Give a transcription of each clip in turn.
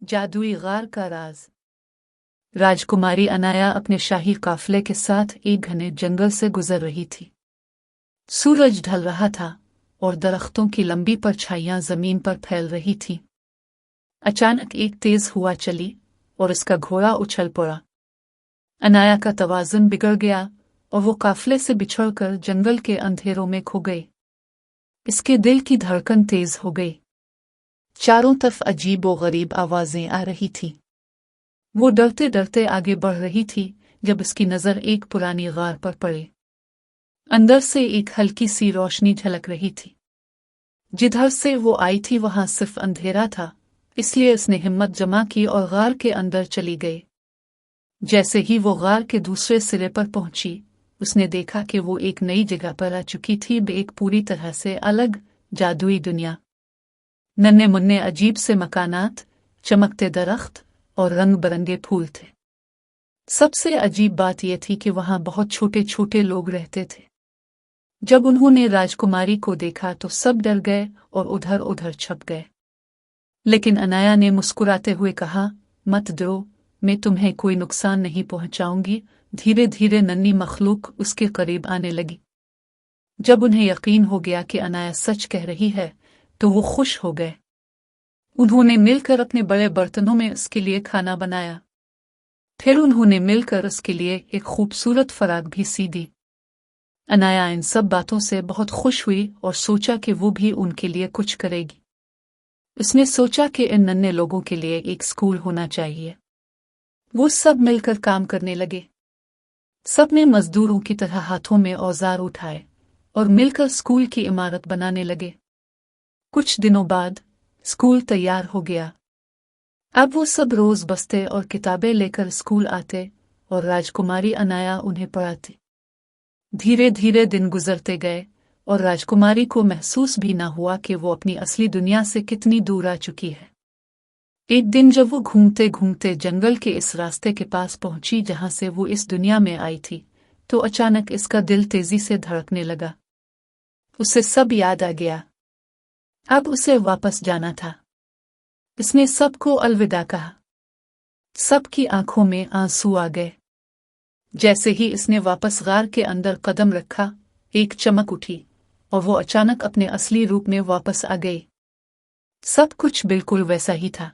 जादुई गार का राज। राजकुमारी अनाया अपने शाही काफिले के साथ एक घने जंगल से गुजर रही थी। सूरज ढल रहा था और दरख्तों की लंबी परछाइयां जमीन पर फैल रही थीं। अचानक एक तेज हवा चली और उसका घोड़ा उछल पड़ा। अनाया का तवाज़ुन बिगड़ गया और वो काफिले से बिछड़कर जंगल के अंधेरों में खो गई। इसके दिल की धड़कन तेज हो गई। चारों तरफ अजीब व गरीब आवाजें आ रही थीं। वो डरते डरते आगे बढ़ रही थी जब उसकी नज़र एक पुरानी गार पर पड़ी। अंदर से एक हल्की सी रोशनी झलक रही थी। जिधर से वो आई थी वहां सिर्फ अंधेरा था, इसलिए उसने हिम्मत जमा की और गार के अंदर चली गई। जैसे ही वो गार के दूसरे सिरे पर पहुंची, उसने देखा कि वो एक नई जगह पर आ चुकी थी, एक पूरी तरह से अलग जादुई दुनिया। नन्हे मुन्ने अजीब से मकानात, चमकते दरख्त और रंग बिरंगे फूल थे। सबसे अजीब बात यह थी कि वहां बहुत छोटे छोटे लोग रहते थे। जब उन्होंने राजकुमारी को देखा तो सब डर गए और उधर उधर छप गए। लेकिन अनाया ने मुस्कुराते हुए कहा, मत डरो, मैं तुम्हें कोई नुकसान नहीं पहुंचाऊंगी। धीरे धीरे नन्ही मखलूक उसके करीब आने लगी। जब उन्हें यकीन हो गया कि अनाया सच कह रही है तो वो खुश हो गए। उन्होंने मिलकर अपने बड़े बर्तनों में उसके लिए खाना बनाया। फिर उन्होंने मिलकर उसके लिए एक खूबसूरत फराक भी सी दी। अनाया इन सब बातों से बहुत खुश हुई और सोचा कि वो भी उनके लिए कुछ करेगी। उसने सोचा कि इन नन्हे लोगों के लिए एक स्कूल होना चाहिए। वो सब मिलकर काम करने लगे। सब ने मजदूरों की तरह हाथों में औजार उठाए और मिलकर स्कूल की इमारत बनाने लगे। कुछ दिनों बाद स्कूल तैयार हो गया। अब वो सब रोज बस्ते और किताबें लेकर स्कूल आते और राजकुमारी अनाया उन्हें पढ़ाती। धीरे धीरे दिन गुजरते गए और राजकुमारी को महसूस भी न हुआ कि वो अपनी असली दुनिया से कितनी दूर आ चुकी है। एक दिन जब वो घूमते घूमते जंगल के इस रास्ते के पास पहुंची जहां से वो इस दुनिया में आई थी, तो अचानक इसका दिल तेजी से धड़कने लगा। उसे सब याद आ गया। अब उसे वापस जाना था। इसने सबको अलविदा कहा। सबकी आंखों में आंसू आ गए। जैसे ही इसने वापस गार के अंदर कदम रखा, एक चमक उठी और वो अचानक अपने असली रूप में वापस आ गई। सब कुछ बिल्कुल वैसा ही था।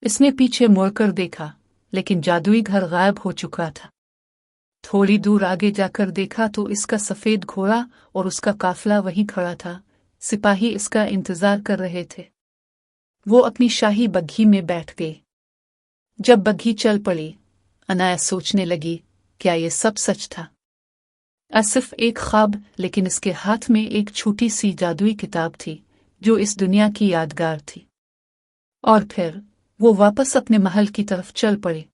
इसने पीछे मुड़कर देखा, लेकिन जादुई घर गायब हो चुका था। थोड़ी दूर आगे जाकर देखा तो इसका सफेद घोड़ा और उसका काफिला वहीं खड़ा था। सिपाही इसका इंतजार कर रहे थे। वो अपनी शाही बग्घी में बैठ गए। जब बग्घी चल पड़ी, अनाया सोचने लगी, क्या ये सब सच था? सिर्फ एक ख्वाब, लेकिन इसके हाथ में एक छोटी सी जादुई किताब थी जो इस दुनिया की यादगार थी। और फिर वो वापस अपने महल की तरफ चल पड़े।